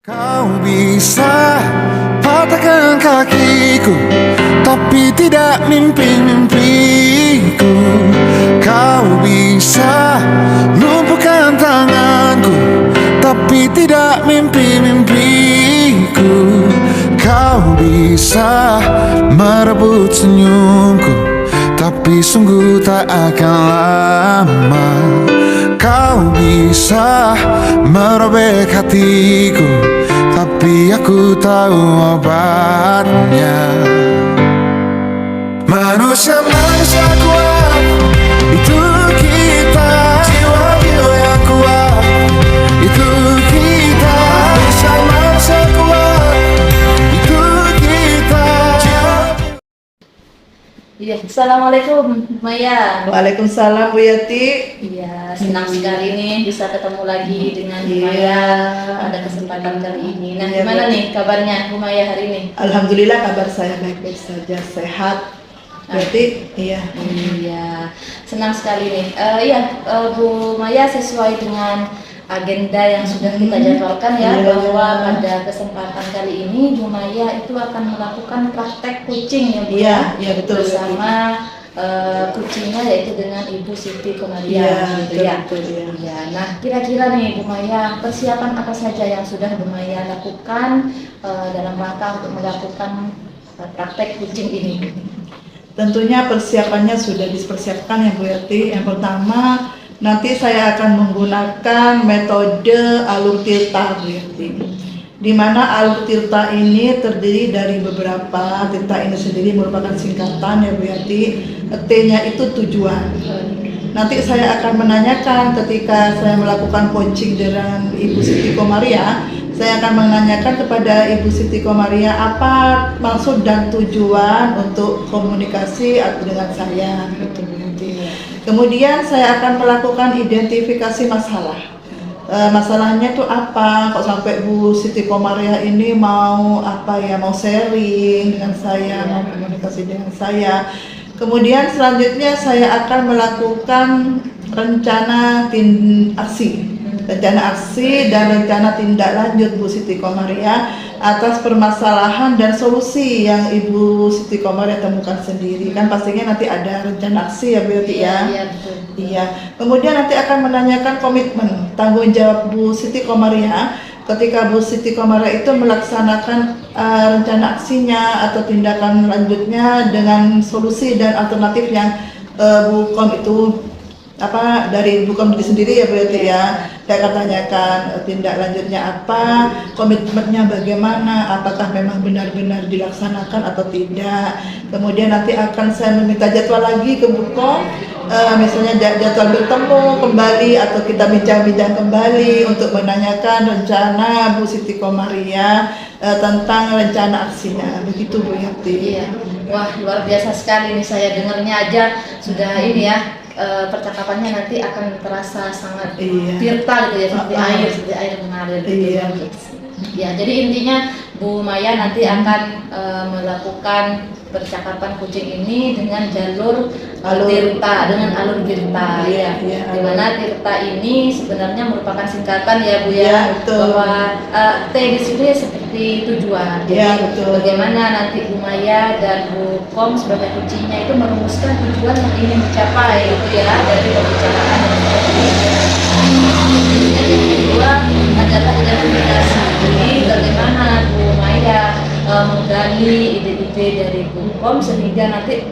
Kau bisa patahkan kakiku, tapi tidak mimpi-mimpiku. Kau bisa lumpuhkan tanganku, tapi tidak mimpi-mimpiku. Kau bisa merebut senyumku, tapi sungguh tak akan lama. Kau bisa merobek hatiku, tapi aku tahu obatnya. Manusia-manusia kuat, itu kita. Jiwa-jiwa yang kuat, itu kita. Manusia-manusia kuat, itu kita. Iya, assalamualaikum Maya. Waalaikumsalam Bu Yati. Iya, senang sekali nih bisa ketemu lagi dengan Bu Maya pada kesempatan kali ini. Nah, Iya, gimana Bu. nih kabarnya Bu Maya hari ini? Alhamdulillah kabar saya baik-baik saja, sehat. Berarti iya. Iya, senang sekali nih. Bu Maya, sesuai dengan agenda yang sudah kita jadwalkan ya, Iya. bahwa pada kesempatan kali ini Bu Maya itu akan melakukan praktek kucing ya Bu Iya, ya, iya betul. bersama kucingnya yaitu dengan Ibu Siti Komaria Iya, gitu ya. betul, iya. Iya, nah kira-kira nih Bu Maya, persiapan apa saja yang sudah Bu Maya lakukan dalam rangka untuk melakukan praktek kucing ini? Tentunya persiapannya sudah dipersiapkan ya Bu Yati. Yang pertama, nanti saya akan menggunakan metode alur tirta Bu Yati. Di mana alur tirta ini terdiri dari beberapa. Tirta ini sendiri merupakan singkatan ya Bu Yati. T-nya itu tujuan. Nanti saya akan menanyakan ketika saya melakukan coaching dengan Ibu Siti Komaria, saya akan menanyakan kepada Ibu Siti Komaria apa maksud dan tujuan untuk komunikasi dengan saya. Kemudian saya akan melakukan identifikasi masalah. Masalahnya itu apa? Kok sampai Bu Siti Komaria ini mau mau sharing dengan saya, mau komunikasi dengan saya. Kemudian selanjutnya saya akan melakukan rencana aksi dan rencana tindak lanjut Bu Siti Komaria atas permasalahan dan solusi yang Ibu Siti Komaria temukan sendiri. Kan pastinya nanti ada rencana aksi ya Bu Yati ya. Iya, betul. Iya. Kemudian nanti akan menanyakan komitmen tanggung jawab Bu Siti Komaria ketika Bu Siti Komaria itu melaksanakan rencana aksinya atau tindakan lanjutnya dengan solusi dan alternatif yang Bu Kom itu dari Bu Kom itu sendiri ya Bu Yati ya. Saya akan tanyakan tindak lanjutnya apa, komitmennya bagaimana, apakah memang benar-benar dilaksanakan atau tidak. Kemudian nanti akan saya meminta jadwal lagi ke Bu Kom, misalnya jadwal bertemu kembali atau kita bincang-bincang kembali untuk menanyakan rencana Bu Siti Komaria tentang rencana aksinya. Begitu Bu Yati. Iya. Wah, luar biasa sekali nih, saya dengarnya aja sudah ini ya. Percakapannya nanti akan terasa sangat tirta gitu ya, seperti air mengalir gitu. Iya. Ya, jadi intinya Bu Maya nanti akan melakukan percakapan kucing ini dengan jalur tirta, dengan alur tirta ya. Di mana tirta ini sebenarnya merupakan singkatan ya Bu ya, Iya, betul. bahwa T di sini seperti tujuan. Jadi Iya, betul. bagaimana nanti Bu Maya dan Bu Kom sebagai kucingnya itu merumuskan tujuan yang ingin dicapai gitu ya dari pembicaraan yang seperti ini. Yang kedua adalah identifikasi. Jadi bagaimana Bu Maya menggali ide-ide dari Bu Kom sehingga nanti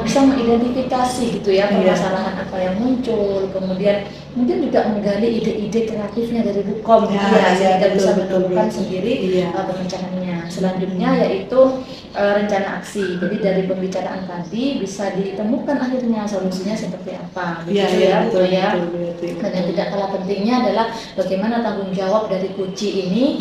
bisa mengidentifikasi gitu ya permasalahan apa yang muncul, kemudian mungkin juga menggali ide-ide kreatifnya dari Bu Kom sehingga bisa menemukan sendiri perencanaannya. Selanjutnya yaitu rencana aksi. Jadi dari pembicaraan tadi bisa ditemukan akhirnya solusinya seperti apa. Begitu ya, betul ya. Dan yang tidak kalah pentingnya adalah bagaimana tanggung jawab dari kuci ini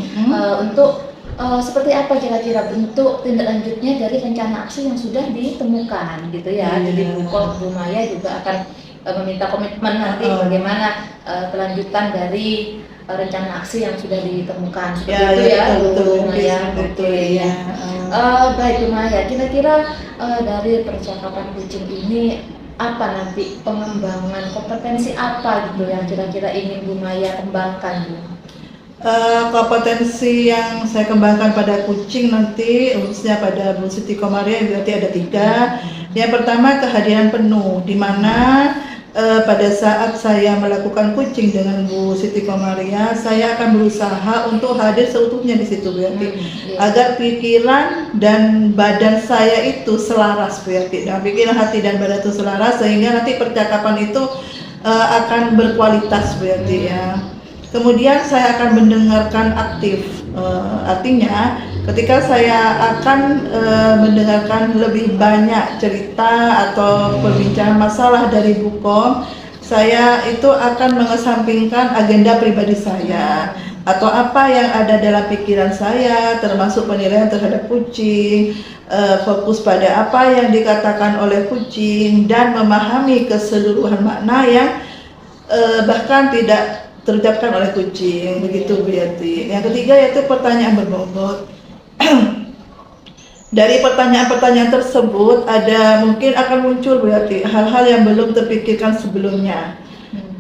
untuk seperti apa kira-kira bentuk tindak lanjutnya dari rencana aksi yang sudah ditemukan gitu ya. Jadi Bu Maya juga akan meminta komitmen nanti bagaimana kelanjutan dari rencana aksi yang sudah ditemukan. Seperti itu ya, Bu Maya. Oke ya. Baik Bu Maya, kira-kira dari percakapan kucing ini apa nanti pengembangan kompetensi apa gitu yang kira-kira ingin Bu Maya kembangkan Bu? Kompetensi yang saya kembangkan pada kucing nanti, khususnya pada Bu Siti Komaria, berarti ada 3. Yang pertama, kehadiran penuh, di mana pada saat saya melakukan kucing dengan Bu Siti Komaria, saya akan berusaha untuk hadir seutuhnya di situ, berarti agar pikiran dan badan saya itu selaras, berarti pikiran, hati dan badan itu selaras, sehingga nanti percakapan itu akan berkualitas, berarti ya. Kemudian saya akan mendengarkan aktif, artinya ketika saya akan mendengarkan lebih banyak cerita atau perbincangan masalah dari Bu Kom, saya itu akan mengesampingkan agenda pribadi saya atau apa yang ada dalam pikiran saya, termasuk penilaian terhadap kucing, fokus pada apa yang dikatakan oleh kucing dan memahami keseluruhan makna yang bahkan tidak terucapkan oleh kucing, begitu berarti. Yang ketiga yaitu pertanyaan berbobot. Dari pertanyaan-pertanyaan tersebut ada mungkin akan muncul berarti hal-hal yang belum terpikirkan sebelumnya.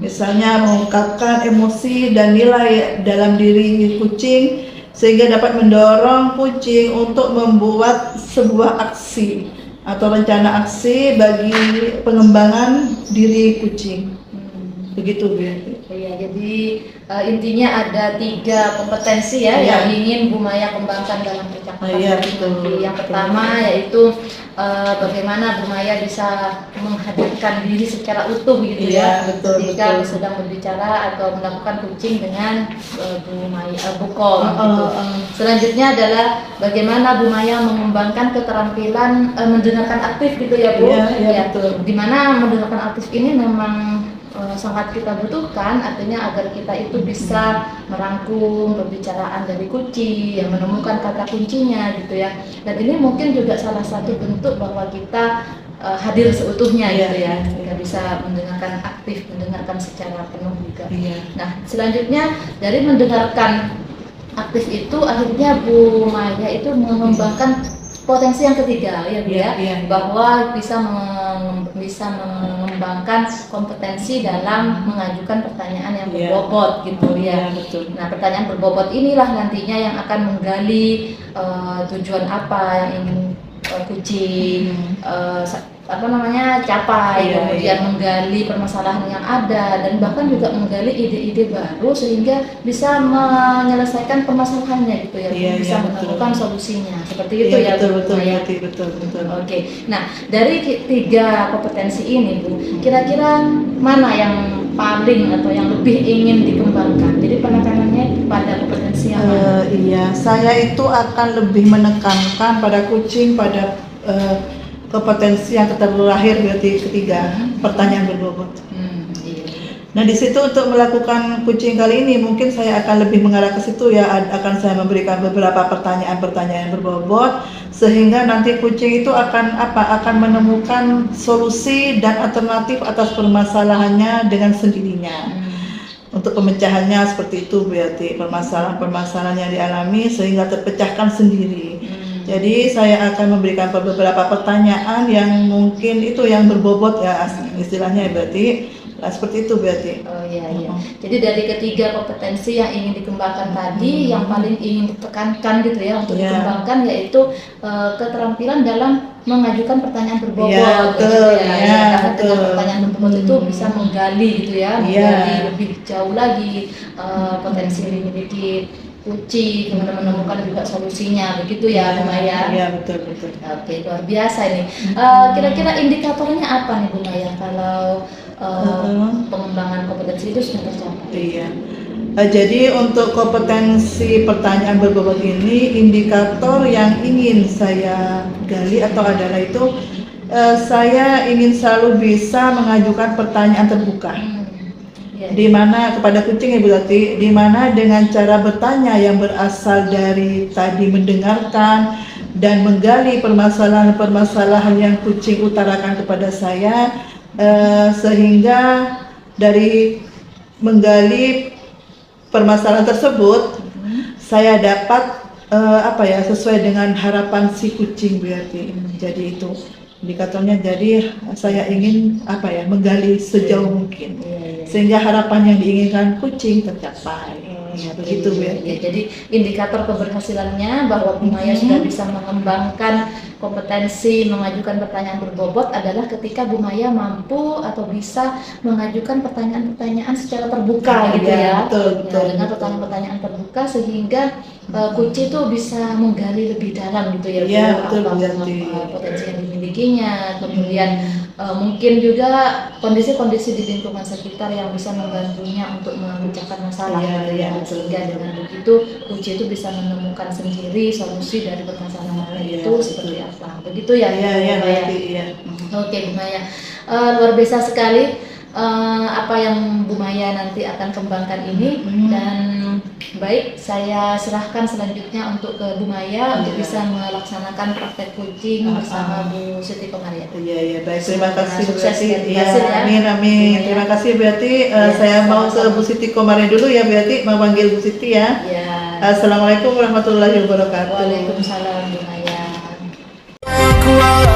Misalnya mengungkapkan emosi dan nilai dalam diri kucing sehingga dapat mendorong kucing untuk membuat sebuah aksi atau rencana aksi bagi pengembangan diri kucing. Begitu berarti. Iya, jadi intinya ada 3 kompetensi ya yang ingin Bu Maya kembangkan dalam percakapan nanti. Yang pertama yaitu bagaimana Bu Maya bisa menghadirkan diri secara utuh gitu ya, ketika sedang berbicara atau melakukan kucing dengan Bu Kom. Gitu. Selanjutnya adalah bagaimana Bu Maya mengembangkan keterampilan mendengarkan aktif gitu ya Bu. Iya, betul. Dimana mendengarkan aktif ini memang sangat kita butuhkan, artinya agar kita itu bisa merangkum pembicaraan dari kucing, yang menemukan kata kuncinya gitu ya. Dan ini mungkin juga salah satu bentuk bahwa kita hadir seutuhnya gitu ya. Kita bisa mendengarkan aktif, mendengarkan secara penuh juga. Nah, selanjutnya dari mendengarkan aktif itu akhirnya Bu Maya itu mengembangkan potensi yang ketiga ya, bahwa bisa mengembangkan kompetensi dalam mengajukan pertanyaan yang berbobot gitu ya. Nah, pertanyaan berbobot inilah nantinya yang akan menggali tujuan apa yang ingin kucing capai, kemudian menggali permasalahan yang ada dan bahkan juga menggali ide-ide baru sehingga bisa menyelesaikan permasalahannya gitu ya, bisa menemukan solusinya seperti itu ya. Betul. Oke. Nah, dari 3 kompetensi ini Bu, kira-kira mana yang paling atau yang lebih ingin dikembangkan? Jadi penekanannya pada kompetensi yang mana? Iya, saya itu akan lebih menekankan pada kucing, pada kompetensi yang terakhir berarti ketiga, pertanyaan berbobot. Nah, di situ untuk melakukan kucing kali ini mungkin saya akan lebih mengarah ke situ ya, akan saya memberikan beberapa pertanyaan-pertanyaan berbobot sehingga nanti kucing itu akan menemukan solusi dan alternatif atas permasalahannya dengan sendirinya. Untuk pemecahannya seperti itu berarti permasalahan-permasalahan yang dialami sehingga terpecahkan sendiri. Jadi saya akan memberikan beberapa pertanyaan yang mungkin itu yang berbobot ya istilahnya berarti seperti itu berarti. Oh iya. Jadi dari ketiga kompetensi yang ingin dikembangkan tadi, yang paling ingin ditekankan gitu ya untuk dikembangkan yaitu keterampilan dalam mengajukan pertanyaan berbobot. Karena dengan pertanyaan berbobot itu bisa menggali gitu ya, menggali lebih jauh lagi potensi yang dimiliki kucing, kemudian menemukan juga solusinya, begitu ya Bu Maya? Iya, betul. Oke, luar biasa ini. Kira-kira indikatornya apa nih Bu Maya kalau pengembangan kompetensi itu sudah tercapai? Iya. Jadi untuk kompetensi pertanyaan berbobot ini, indikator yang ingin saya gali atau adalah itu saya ingin selalu bisa mengajukan pertanyaan terbuka. Di mana kepada kucing ya berarti, di mana dengan cara bertanya yang berasal dari tadi mendengarkan dan menggali permasalahan-permasalahan yang kucing utarakan kepada saya, sehingga dari menggali permasalahan tersebut saya dapat sesuai dengan harapan si kucing berarti. Jadi itu indikatornya. Jadi saya ingin menggali sejauh mungkin sehingga harapan yang diinginkan kucing tercapai. Iya, begitu Bu Yati. Ya, jadi indikator keberhasilannya bahwa Bu Maya sudah bisa mengembangkan kompetensi mengajukan pertanyaan berbobot adalah ketika Bu Maya mampu atau bisa mengajukan pertanyaan-pertanyaan secara terbuka gitu Iya, ya. betul, Ya, betul, dengan betul. pertanyaan-pertanyaan terbuka sehingga Kuci itu bisa menggali lebih dalam gitu ya Bu, Iya, betul, apa Bu Yati. potensi yang dimilikinya, kemudian mungkin juga kondisi-kondisi di lingkungan sekitar yang bisa membantunya untuk memecahkan masalah Iya, gitu ya. iya. Sehingga dengan begitu Kuci itu bisa menemukan sendiri solusi dari permasalahan Iya, itu betul. seperti apa. Begitu ya Iya, Bu iya, Maya? berarti iya. Oke Bu Maya, luar biasa sekali apa yang Bu Maya nanti akan kembangkan ini. Dan baik, saya serahkan selanjutnya untuk ke Bu Maya untuk Iya. bisa melaksanakan praktek coaching bersama Bu Siti Komaria. Iya, iya, baik. Terima kasih Bu Sukses Yati. dan Iya, berhasil ya. amin, amin. Iya. Terima kasih Bu Yati. Iya, Saya mau ke sama-sama. Bu Siti Komaria dulu ya Bu Yati, mau panggil Bu Siti ya. Ya. Assalamualaikum warahmatullahi wabarakatuh. Waalaikumsalam Bu Maya. kuat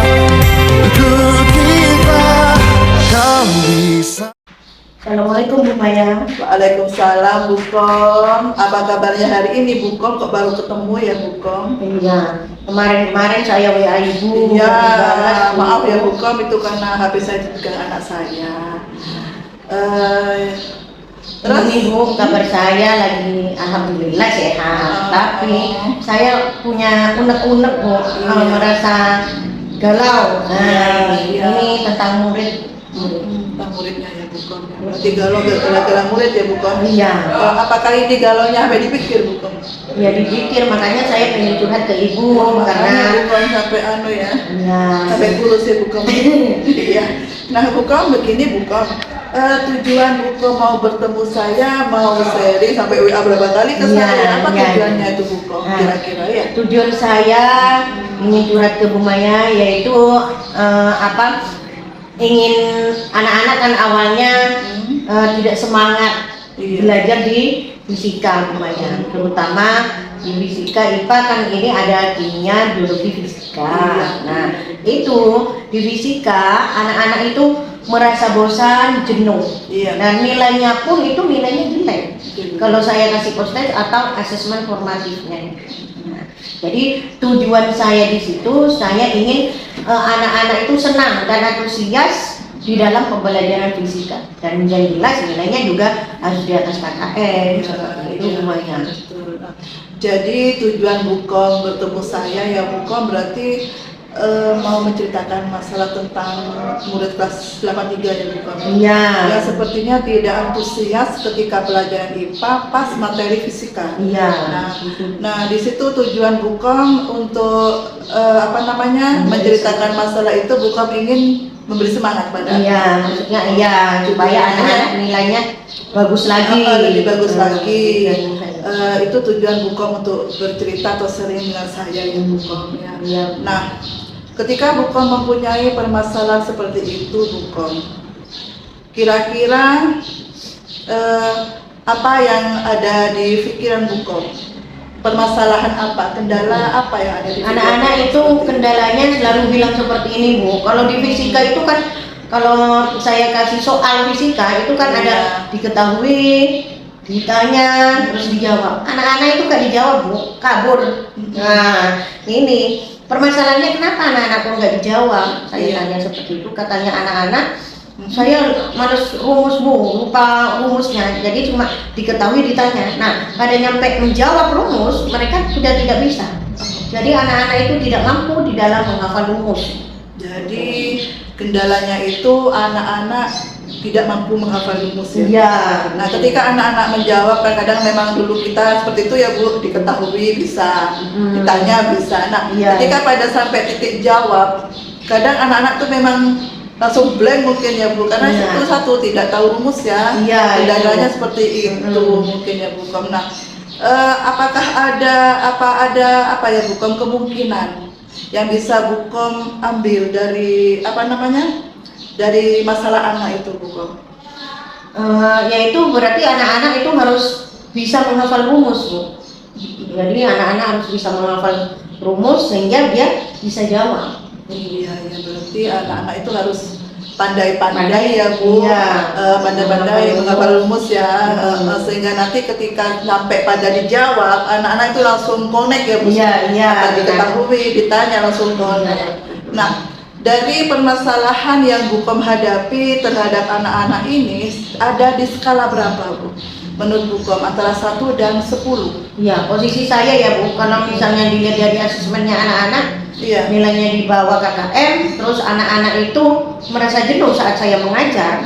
untuk kita kan bisa. Assalamualaikum Bu Maya. Waalaikumsalam Bu Kom. Apa kabarnya hari ini Bu Kom? Kok baru ketemu ya Bu Kom? Iya, kemarin saya WA Ibu. Iya, dibalas, Bu. maaf ya Bu Kom, itu karena HP saya dipegang anak saya. Terus Ini Bu, kabar saya lagi alhamdulillah sehat. Tapi saya punya unek-unek Bu, merasa galau. Nah, Iya. ini tentang murid. tentang muridnya ya Bu Kom. Berarti galau gara-gara murid ya Bu Kom? Iya. Apakah ini galaunya sampai dipikir Bu Kom? Ya dipikir, makanya saya pengen curhat ke Ibu Makanya Bu karena Kom sampai ya. ya, Sampai kurus ya Bu Kom. Iya. Nah Bu Kom begini Bu Kom. Tujuan Bu Kom mau bertemu saya, mau sharing sampai WA berapa kali ke Iya, saya? Apa iya. tujuannya itu Bu Kom? Nah. Kira-kira ya? tujuan saya ingin curhat ke Bu Maya yaitu ingin anak-anak kan awalnya tidak semangat Iya. belajar di fisika Bu Maya, terutama di fisika IPA kan ini ada kimia, biologi, fisika. Iya. Nah itu di fisika anak-anak itu merasa bosan, jenuh, Iya. dan nilainya pun itu nilainya jelek. Jelek. Kalau saya kasih posted atau asesmen formatifnya. Nah, jadi tujuan saya di situ saya ingin anak-anak itu senang dan antusias di dalam pembelajaran fisika, dan yang jelas nilainya juga harus di atas KKM seperti itu semuanya. Betul. Jadi tujuan Bu Kom bertemu saya ya Bu Kom berarti mau menceritakan masalah tentang murid kelas 83 ya Bu Kom. Iya. Ya sepertinya tidak antusias ketika pelajaran IPA pas materi fisika. Iya. Nah di situ tujuan Bu Kom untuk menceritakan masalah itu Bu Kom ingin memberi semangat pada Iya, maksudnya iya supaya anak-anak nilainya bagus lagi. lebih bagus lagi. Tujuan saya. Itu tujuan Bu Kom untuk bercerita atau sering dengan saya ya Bu Kom ya. Iya. Nah, ketika Bu Kom mempunyai permasalahan seperti itu Bu Kom, kira-kira apa yang ada di pikiran Bu Kom? Permasalahan apa, kendala apa yang ada di pikiran Anak-anak Bu Kom itu seperti kendalanya selalu bilang seperti ini Bu. Kalau di fisika itu kan kalau saya kasih soal fisika itu kan Iya. ada diketahui, ditanya, terus dijawab. Anak-anak itu gak dijawab Bu, kabur. Nah ini permasalahannya kenapa anak-anak kok nggak dijawab? Saya Iya. tanya seperti itu, katanya anak-anak saya males rumus Bu, lupa rumusnya, jadi cuma diketahui ditanya. Nah, pada nyampe menjawab rumus, mereka sudah tidak bisa. Jadi anak-anak itu tidak mampu di dalam menghafal rumus. Jadi kendalanya itu anak-anak tidak mampu menghafal rumus ya. Iya. Nah, ketika anak-anak menjawab kadang-kadang memang dulu kita seperti itu ya Bu, diketahui bisa, ditanya bisa. Nah, Iya. ketika pada sampai titik jawab, kadang anak-anak tuh memang langsung blank mungkin ya Bu, karena Iya. itu satu tidak tahu rumus ya. Iya, Kendalanya itu. seperti itu mungkin ya Bu Kom. Nah, apakah ada ya Bu Kom kemungkinan yang bisa Bu Kom ambil dari dari masalah anak itu Bu Kom? Yaitu berarti anak-anak itu harus bisa menghafal rumus Bu. Jadi anak-anak harus bisa menghafal rumus sehingga dia bisa jawab. Iya, ya berarti anak-anak itu harus pandai-pandai ya Bu, Iya. pandai-pandai menghafal rumus ya, sehingga nanti ketika sampai pada dijawab, anak-anak itu langsung connect ya Bu. Iya, iya, Apa benar. diketahui, ditanya langsung connect. Nah, dari permasalahan yang Bukom hadapi terhadap anak-anak ini ada di skala berapa Bu? Menurut Bukom antara 1 dan 10? Ya, posisi saya ya Bu, kalau misalnya dilihat dari asesmennya anak-anak, Iya. nilainya di bawah KKM, terus anak-anak itu merasa jenuh saat saya mengajar.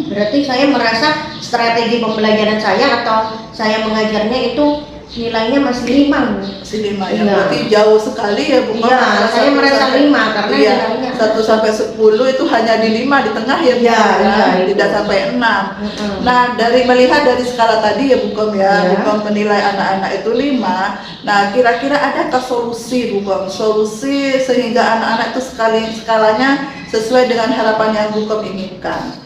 Berarti saya merasa strategi pembelajaran saya atau saya mengajarnya itu nilainya masih 5. Masih 5 ya, Iya. berarti jauh sekali ya Bu. Iya, saya merasa 5 karena iya, nilainya 1 sampai 10 itu hanya di 5 di tengah ya Bu, Iya, ya, iya, itu. tidak sampai 6. Nah, dari melihat dari skala tadi ya Bukom ya, Iya. Bukom menilai anak-anak itu 5. Nah, kira-kira adakah solusi Bukom? Solusi sehingga anak-anak itu skalanya sesuai dengan harapan yang Bukom inginkan.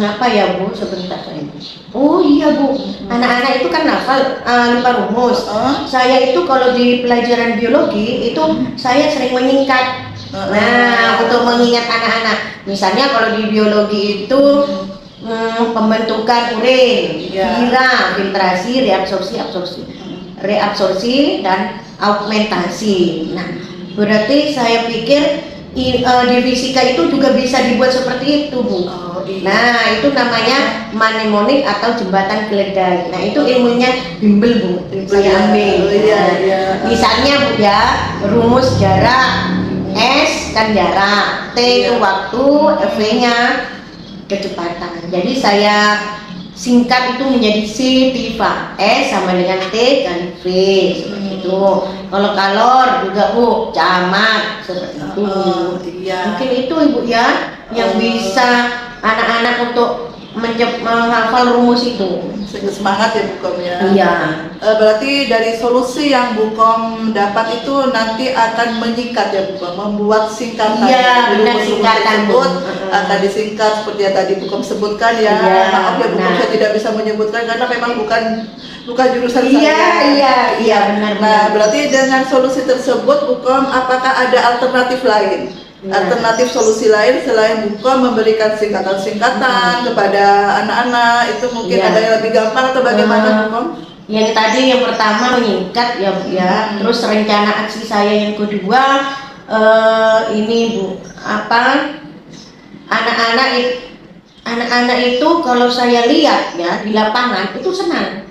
Apa ya Bu, sebentar saya. Oh iya Bu, anak-anak itu kan hafal lupa rumus. Saya itu kalau di pelajaran biologi itu saya sering menyingkat. Nah, untuk mengingat anak-anak, misalnya kalau di biologi itu pembentukan urin, Iya. filtrasi, reabsorpsi dan augmentasi. Nah, berarti saya pikir di fisika itu juga bisa dibuat seperti itu Bu. Iya. Nah, itu namanya mnemonik atau jembatan keledai. Nah, itu ilmunya bimbel Bu. Saya ambil. Iya, iya. Misalnya Bu ya, rumus jarak, S kan jarak, T itu waktu, V-nya kecepatan. Jadi saya singkat itu menjadi C Tiva, S sama dengan T kali V seperti itu. Kalau kalor juga Bu, camat seperti itu. Iya. Mungkin itu Ibu ya yang bisa anak-anak untuk menghafal rumus itu. Sehingga semangat ya Bukom ya. Iya. Berarti dari solusi yang Bukom dapat itu nanti akan menyingkat ya Bukom, membuat singkatan. Iya, benar, Rumus-rumus singkatan, Bu. tersebut akan disingkat seperti yang tadi Bukom sebutkan ya. Iya, Maaf ya Bukom, benar. saya tidak bisa menyebutkan karena memang bukan jurusan Iya, saya. iya, benar. Nah, berarti dengan solusi tersebut Bukom apakah ada alternatif lain? Iya. Alternatif solusi lain selain Bukom memberikan singkatan-singkatan kepada anak-anak itu mungkin Iya. ada yang lebih gampang atau bagaimana Bukom? Yang tadi yang pertama menyingkat ya Bu ya. Terus rencana aksi saya yang kedua ini Bu, anak-anak itu kalau saya lihat ya di lapangan itu senang.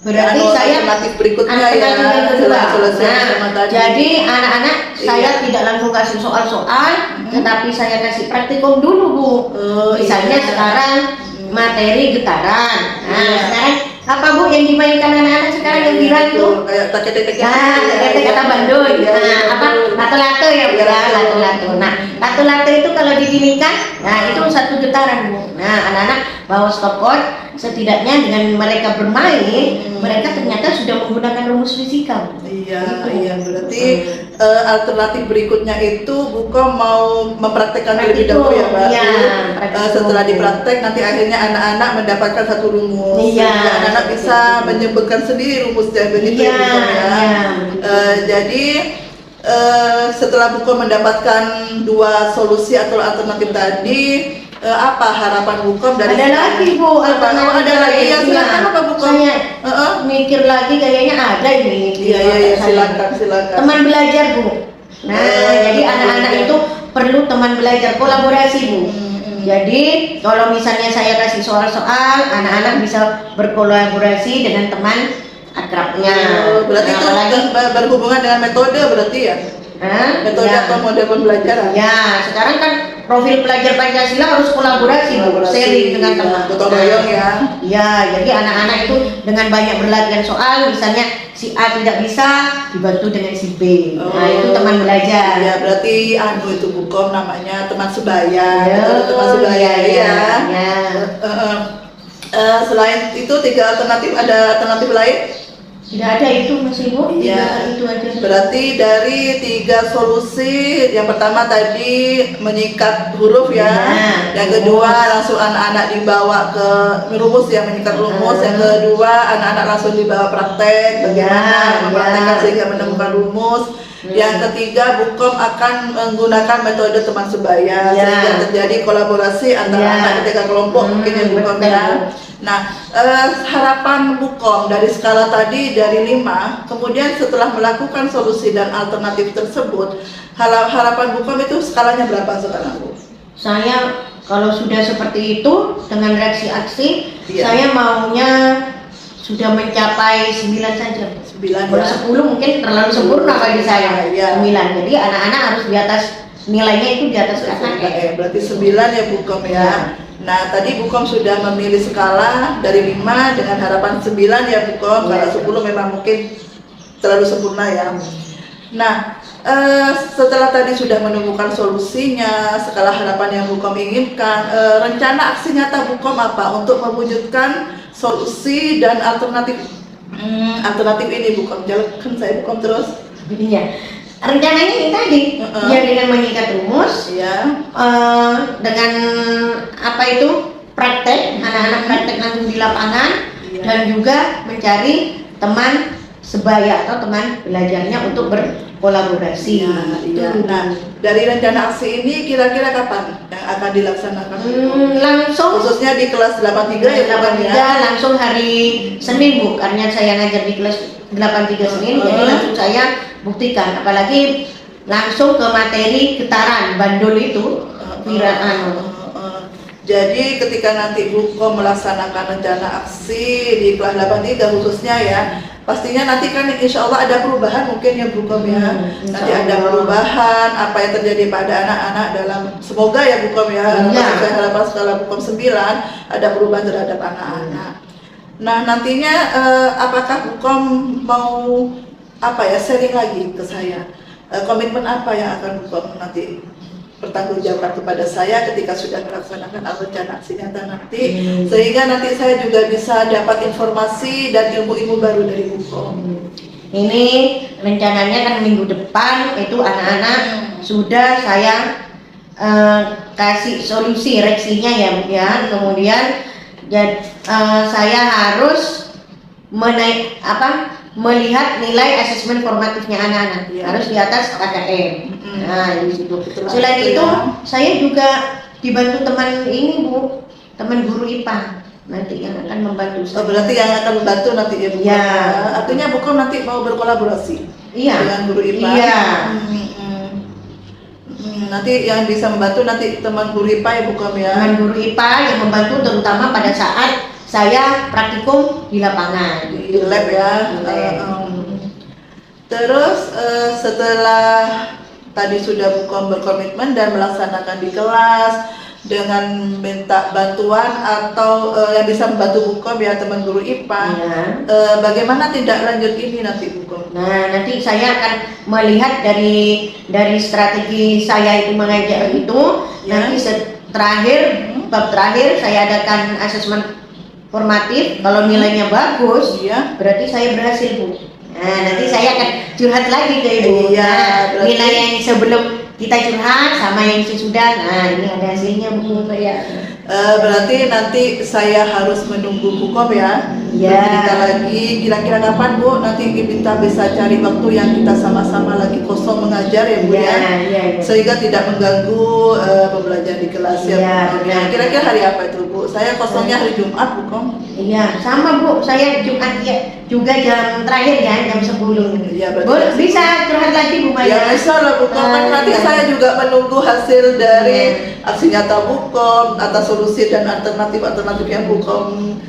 Berarti saya alternatif berikutnya ya, alternatif yang kedua. selain solusi yang Nah, pertama tadi. jadi anak-anak saya Iya. tidak langsung kasih soal-soal, tetapi saya kasih praktikum dulu Bu. Misalnya iya. sekarang materi getaran. Nah, Iya. sekarang apa Bu yang dimainkan anak-anak sekarang yang viral itu? kayak teke-teke. Nah, teke-teke kata Bandung. Nah, apa lato-lato ya Bu ya, lato-lato. Nah, lato-lato itu kalau didinginkan, nah itu satu getaran Bu. Nah, anak-anak bawa stopwatch, setidaknya dengan mereka bermain, mereka ternyata sudah menggunakan rumus fisika Bu. Iya, Gitu. iya berarti alternatif berikutnya itu Bukom mau mempraktekkan terlebih Praktikum, dahulu ya Mbak. iya, Bu. praktikum. Setelah dipraktek nanti akhirnya anak-anak mendapatkan satu rumus. Iya, Sehingga anak-anak betul, bisa betul. menyebutkan sendiri rumusnya begitu Iya, ya Bukom ya. iya, betul. Jadi setelah Bukom mendapatkan dua solusi atau alternatif tadi, apa harapan Bukom dari Ada lagi Bu, ada lagi ya, silakan apa Bukom? Saya mikir lagi kayaknya ada ini. Iya, iya, iya, silakan. Teman belajar Bu. Nah, jadi anak-anak iya. itu perlu teman belajar, kolaborasi Bu. Jadi kalau misalnya saya kasih soal-soal, anak-anak bisa berkolaborasi dengan teman akrabnya. Berarti Nah, itu apalagi berhubungan dengan metode berarti ya? Metode ya. atau model pembelajaran? Ya, sekarang kan profil pelajar Pancasila harus kolaborasi, Bu, sharing dengan teman. Gotong royong ya. Ya, jadi anak-anak itu dengan banyak berlatihan soal, misalnya si A tidak bisa dibantu dengan si B. Nah, itu teman belajar. Ya, berarti itu Bukom namanya teman sebaya. Ya, Metode teman sebaya iya, ya. iya. Selain itu tiga alternatif, ada alternatif lain? Tidak ada itu Mas Ibu, Ya. itu aja. Berarti dari 3 solusi, yang pertama tadi menyikat huruf ya, yang kedua langsung anak-anak dibawa ke rumus, yang menyikat rumus, yang kedua anak-anak langsung dibawa praktek bagaimana mempraktekkan sehingga menemukan rumus. Yang ketiga, Bukom akan menggunakan metode teman sebaya sehingga terjadi kolaborasi antara anak ketiga kelompok mungkin ya Bukom ya. Nah, harapan Bukom dari skala tadi dari 5, kemudian setelah melakukan solusi dan alternatif tersebut, harapan Bukom itu skalanya berapa sekarang, Bu? Saya kalau sudah seperti itu dengan reaksi aksi, saya maunya sudah mencapai 9 saja. 9 kalau 10 mungkin terlalu sempurna bagi saya. 9. Jadi anak-anak harus di atas, nilainya itu di atas KKM. Berarti 9 ya Bukom ya. Nah, tadi Bukom sudah memilih skala dari 5 dengan harapan 9 ya Bukom. Kalau 10 memang mungkin terlalu sempurna ya. Nah, setelah tadi sudah menemukan solusinya, skala harapan yang Bukom inginkan, rencana aksi nyata Bukom apa untuk mewujudkan solusi dan alternatif ini Bukom? Jalankan saya Bukom terus. Iya. Rencananya ini tadi, ya dengan mengikat rumus, dengan apa itu praktek, anak-anak praktek langsung di lapangan, dan juga mencari teman sebaya atau teman belajarnya untuk berkolaborasi. Nah, dari rencana aksi ini kira-kira kapan yang akan dilaksanakan? Langsung, khususnya di kelas 83 ya Bukom ya? Langsung hari Senin Bu, karena saya ngajar di kelas 83 Senin, jadi langsung saya buktikan, apalagi langsung ke materi getaran bandul itu Jadi ketika nanti Bukom melaksanakan rencana aksi di kelas 83 khususnya ya, pastinya nanti kan insya Allah ada perubahan mungkin ya Bukom ya. Nanti ada perubahan apa yang terjadi pada anak-anak dalam, semoga ya Bukom ya, sesuai harapan skala Bukom 9 ada perubahan terhadap anak-anak. Nah, nantinya apakah Bukom mau sharing lagi ke saya, komitmen apa yang akan Bukom nanti pertanggungjawabkan kepada saya ketika sudah melaksanakan rencana aksi nyata nanti, sehingga nanti saya juga bisa dapat informasi dan ilmu-ilmu baru dari Bukom. Ini rencananya kan minggu depan itu anak-anak sudah saya kasih solusi reaksinya ya, kemudian saya harus melihat nilai asesmen formatifnya anak-anak harus di atas KKM. Nah, di situ. Selain itu, saya juga dibantu teman ini Bu, teman guru IPA nanti yang akan membantu saya. Berarti yang akan membantu nanti ya Bu. Ya. Artinya Bukom nanti mau berkolaborasi dengan guru IPA. Iya. Nanti yang bisa membantu nanti teman guru IPA ya Bukom ya. Teman guru IPA yang membantu terutama pada saat saya praktikum di lapangan, di lab ya. Terus setelah tadi sudah Bukom berkomitmen dan melaksanakan di kelas dengan minta bantuan atau yang bisa membantu Bukom ya teman guru IPA, bagaimana tindak lanjut ini nanti Bukom? Nah, nanti saya akan melihat dari strategi saya itu mengajar itu, nanti bab terakhir saya adakan asesmen formatif. Kalau nilainya bagus, berarti saya berhasil Bu. Nah, nanti saya akan curhat lagi ke Ibu. Nilai yang sebelum kita curhat sama yang sesudah. Nah, ini ada hasilnya Bu ya. Berarti nanti saya harus menunggu Bukom ya. Kita lagi kira-kira kapan Bu nanti kita bisa cari waktu yang kita sama-sama lagi kosong mengajar ya Bu ya. Sehingga tidak mengganggu pembelajaran di kelas ya Bu. Kira-kira hari apa itu Bu? Saya kosongnya hari Jumat Bukom. Iya, sama Bu. Saya Jumat juga jam terakhir ya, jam 10. Iya, bisa curhat lagi Bu Maya. Ya bisa lah Bukom. Nanti saya juga menunggu hasil dari aksi nyata Bukom atas solusi dan alternatif yang Bukom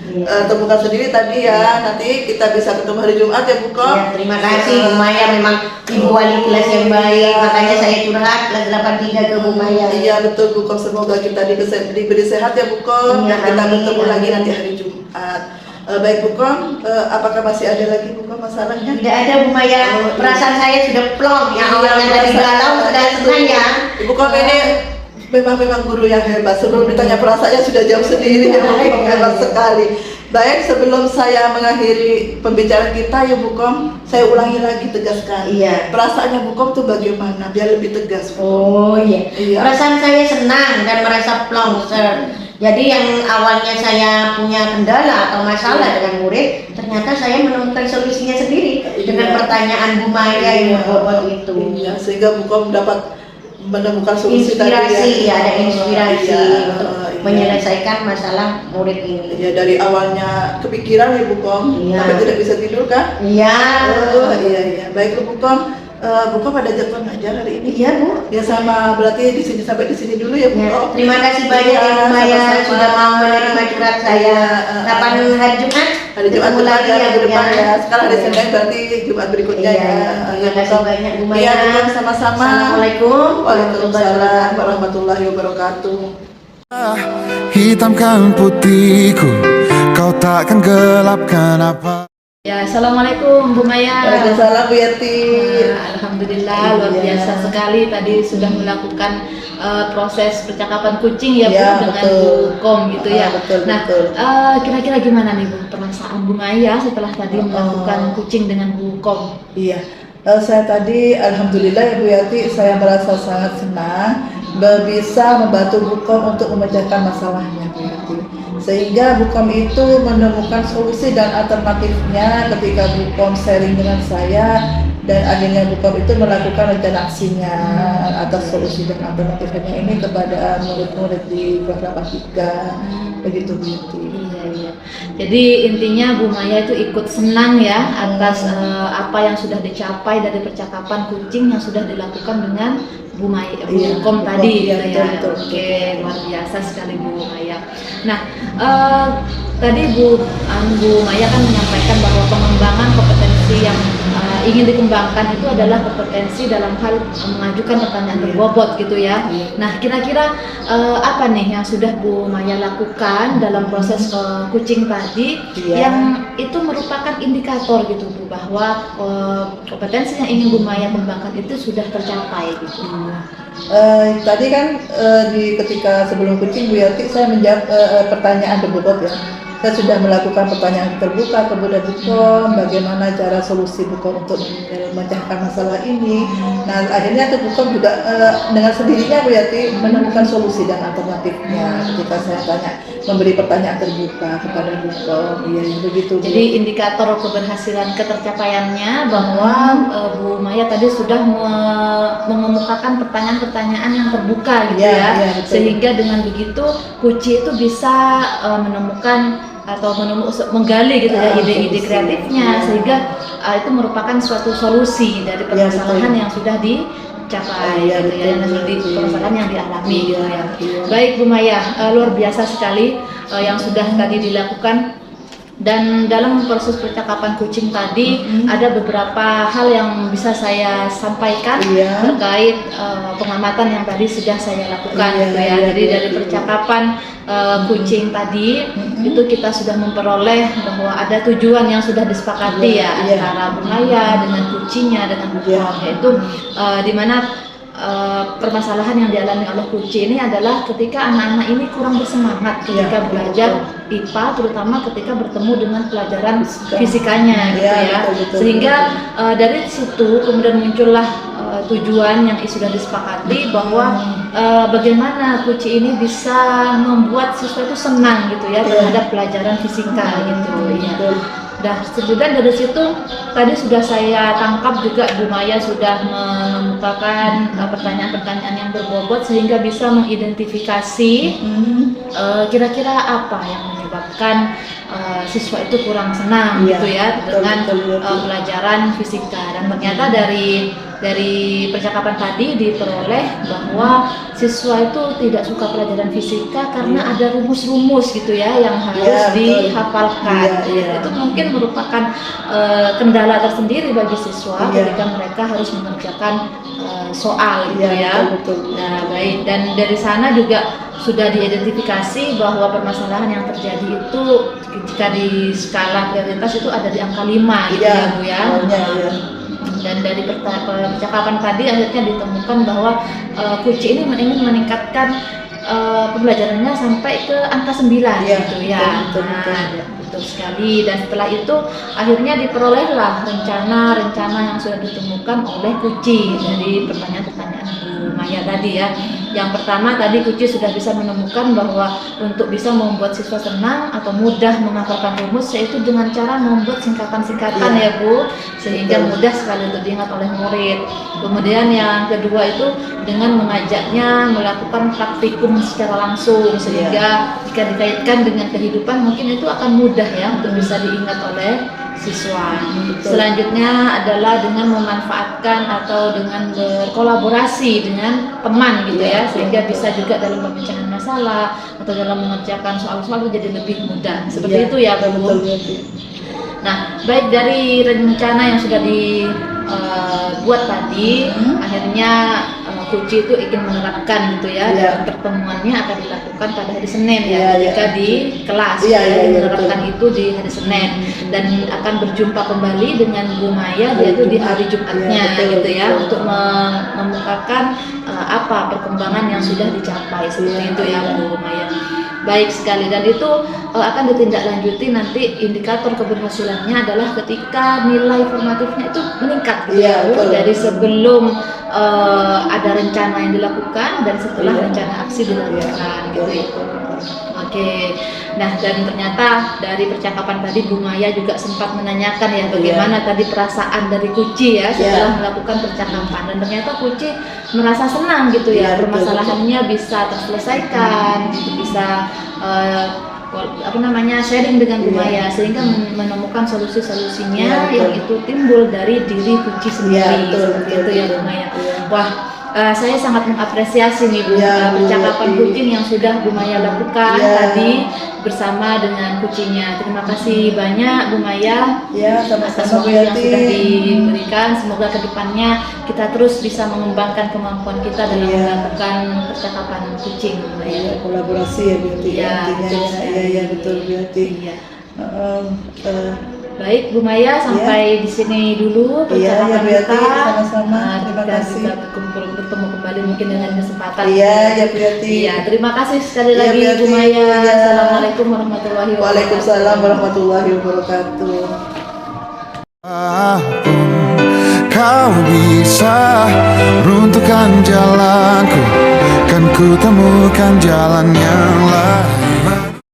temukan sendiri tadi ya. Nanti kita bisa ketemu hari Jumat ya Bukom. Terima kasih Bu Maya, memang Ibu wali kelas yang baik, makanya saya curhat kelas 83 ke Bu Maya. Iya betul Bukom, semoga kita diberi sehat ya Bukom, dan kita bertemu lagi nanti hari Jumat. Baik Bukom, apakah masih ada lagi Bukom masalahnya? Tidak ada Bu Maya, perasaan saya sudah plong, yang awalnya tadi galau sudah senang ya. Bukom ini memang guru yang hebat. Sebelum ditanya perasaannya sudah jawab sendiri, hebat sekali. Baik, sebelum saya mengakhiri pembicaraan kita ya Bu Kom, saya ulangi lagi tegaskan. Iya. Perasaannya Bu Kom tuh bagaimana? Biar lebih tegas. Bu Kom. Oh iya. Iya. Perasaan saya senang dan merasa plongser. Jadi yang awalnya saya punya kendala atau masalah dengan murid, ternyata saya menemukan solusinya sendiri dengan pertanyaan Bu Maya yang berbobot itu. Iya, sehingga Bu Kom dapat menemukan solusi Inspirasi, tadi ada inspirasi Iya, untuk iya. menyelesaikan masalah murid ini. Ya dari awalnya kepikiran ya Bu Kom, Iya. sampai tidak bisa tidur kan? Iya. Oh iya. Baik Bu Kom, Bu Kom ada jadwal ngajar hari ini? Iya Bu. Ya sama berarti di sini sampai di sini dulu ya Bu Ya, Kom. terima kasih banyak Iya, ya Bu Maya sama-sama. sudah mau menerima curhat saya. Iya, Kapan hari Jumat? Hari Jumat Ketemu lagi ya minggu depan ya. Sekarang hari Iya. Senin berarti Jumat berikutnya Iya, ya. terima kasih banyak Bu Maya. Iya Bu Kom, sama-sama. Assalamualaikum Waalaikumsalam warahmatullahi wabarakatuh. Hitamkan putihku, kau takkan gelapkan apa. Ya, assalamualaikum Bu Maya. Waalaikumsalam Bu Yati. Alhamdulillah luar Iya. biasa sekali tadi sudah melakukan proses percakapan kucing ya Bu Iya, dengan betul. Bu Kom gitu ya. Betul, Nah, betul. kira-kira gimana nih Bu perasaan Bu Maya setelah tadi melakukan kucing dengan Bu Kom? Iya, saya tadi alhamdulillah ya Bu Yati, saya merasa sangat senang bisa membantu Bu Kom untuk memecahkan masalahnya Bu Yati. Sehingga Bu Kom itu menemukan solusi dan alternatifnya ketika Bu Kom sharing dengan saya, dan akhirnya Bu Kom itu melakukan rencana aksinya atas solusi dan alternatifnya ini kepada murid-murid di kelas 8 begitu Bu Yati. Iya. Jadi intinya Bu Maya itu ikut senang ya atas apa yang sudah dicapai dari percakapan kucing yang sudah dilakukan dengan Bu Maya, Bu Iya, Kom Bu tadi Kom, iya, gitu ya. betul. Oke, luar biasa sekali Bu Maya. Nah, tadi Bu Maya kan menyampaikan bahwa pengembangan kompetensi yang ingin dikembangkan itu adalah kompetensi dalam hal mengajukan pertanyaan berbobot gitu ya. Nah, kira-kira apa nih yang sudah Bu Maya lakukan dalam proses kucing tadi yang itu merupakan indikator gitu Bu bahwa kompetensi yang ingin Bu Maya kembangkan itu sudah tercapai gitu. Tadi kan ketika sebelum kucing Bu Yati saya menjawab pertanyaan berbobot ya. Saya sudah melakukan pertanyaan terbuka kepada Bu Kom, bagaimana cara solusi Bu Kom untuk memecahkan masalah ini. Nah akhirnya tuh Bu Kom juga dengan sendirinya Bu Yati menemukan solusi dan alternatifnya. Ketika saya tanya, memberi pertanyaan terbuka kepada Bu Kom, iya begitu. Bu. Jadi indikator keberhasilan ketercapaiannya bahwa Bu Maya tadi sudah mengemukakan pertanyaan-pertanyaan yang terbuka gitu ya, betul. Sehingga dengan begitu Kuci itu bisa menemukan atau menggali gitu ya ide-ide kreatifnya sehingga itu merupakan suatu solusi dari permasalahan yang sudah dicapai gitu ya, yang sudah permasalahan yang dialami gitu ya. Baik Bu Maya, luar biasa sekali yang sudah tadi dilakukan. Dan dalam proses percakapan kucing tadi ada beberapa hal yang bisa saya sampaikan terkait pengamatan yang tadi sudah saya lakukan gitu ya. Jadi dari percakapan kucing tadi itu kita sudah memperoleh bahwa ada tujuan yang sudah disepakati antara Bu Maya dengan kucingnya dengan Bu Kom, yaitu di mana permasalahan yang dialami oleh Kuci ini adalah ketika anak-anak ini kurang bersemangat ketika belajar IPA, terutama ketika bertemu dengan pelajaran fisikanya gitu ya. Sehingga dari situ kemudian muncullah tujuan yang sudah disepakati bahwa bagaimana Kuci ini bisa membuat siswa itu senang gitu ya terhadap pelajaran fisika gitu ya. Nah, kemudian dari situ tadi sudah saya tangkap juga Bu Maya sudah mengemukakan pertanyaan-pertanyaan yang berbobot sehingga bisa mengidentifikasi kira-kira apa yang menyebabkan siswa itu kurang senang gitu ya dengan pelajaran fisika. Dan ternyata dari percakapan tadi diperoleh bahwa siswa itu tidak suka pelajaran fisika karena ada rumus-rumus gitu ya yang harus dihafalkan. Itu mungkin merupakan kendala tersendiri bagi siswa ketika mereka harus mengerjakan soal gitu ya. Nah, baik, dan dari sana juga sudah diidentifikasi bahwa permasalahan yang terjadi itu jika di skala prioritas itu ada di angka 5 gitu ya Bu ya. Dan dari percakapan tadi akhirnya ditemukan bahwa Kuci ini ingin meningkatkan pembelajarannya sampai ke angka 9 gitu ya. Nah, betul sekali. Dan setelah itu akhirnya diperolehlah rencana-rencana yang sudah ditemukan oleh Kuci dari pertanyaan-pertanyaan Bu Maya tadi ya. Yang pertama tadi Kuci sudah bisa menemukan bahwa untuk bisa membuat siswa senang atau mudah menghafalkan rumus yaitu dengan cara membuat singkatan-singkatan ya Bu, sehingga mudah sekali untuk diingat oleh murid. Kemudian yang kedua itu dengan mengajaknya melakukan praktikum secara langsung, sehingga jika dikaitkan dengan kehidupan mungkin itu akan mudah ya untuk bisa diingat oleh siswa. Selanjutnya adalah dengan memanfaatkan atau dengan berkolaborasi dengan teman gitu ya, sehingga bisa juga dalam pemecahan masalah atau dalam mengerjakan soal-soal itu jadi lebih mudah. Seperti itu ya Bu. Nah, baik dari rencana yang sudah dibuat tadi, akhirnya Kuci itu ingin menerapkan gitu ya, dan pertemuannya akan dilakukan pada hari Senin ya, ketika di kelas menerapkan itu di hari Senin, dan akan berjumpa kembali dengan Bu Maya yaitu di hari Jumatnya gitu ya, untuk memukakan apa perkembangan yang sudah dicapai seperti itu ya Bu Maya. Baik sekali, dan itu akan ditindaklanjuti nanti indikator keberhasilannya adalah ketika nilai formatifnya itu meningkat gitu ya Bu, dari sebelum ada rencana yang dilakukan dan setelah rencana aksi dilakukan gitu ya. Oke, nah dan ternyata dari percakapan tadi Bu Maya juga sempat menanyakan ya bagaimana tadi perasaan dari Kuci ya setelah melakukan percakapan, dan ternyata Kuci merasa senang gitu ya, permasalahannya bisa terselesaikan, bisa sharing dengan Bu Maya sehingga menemukan solusi-solusinya yang itu timbul dari diri Kuci sendiri gitu ya Bu Maya. Wah, saya sangat mengapresiasi nih Bu percakapan kucing yang sudah Bu Maya lakukan tadi bersama dengan kucingnya. Terima kasih banyak Bu Maya atas waktu yang sudah diberikan. Semoga kedepannya kita terus bisa mengembangkan kemampuan kita dalam melakukan percakapan kucing Bu Maya. Kolaborasi ya Bu Yati. Iya betul Bu Yati. Baik Bu Maya, sampai di sini dulu percakapan kita. Sama-sama. Terima kasih. Kita bertemu kembali mungkin dengan kesempatan. Iya Bu Yati. Iya, terima kasih sekali lagi Bu Maya. Assalamualaikum warahmatullahi wabarakatuh. Waalaikumsalam warahmatullahi wabarakatuh. Kau bisa runtuhkan jalanku, kan ku temukan jalannya.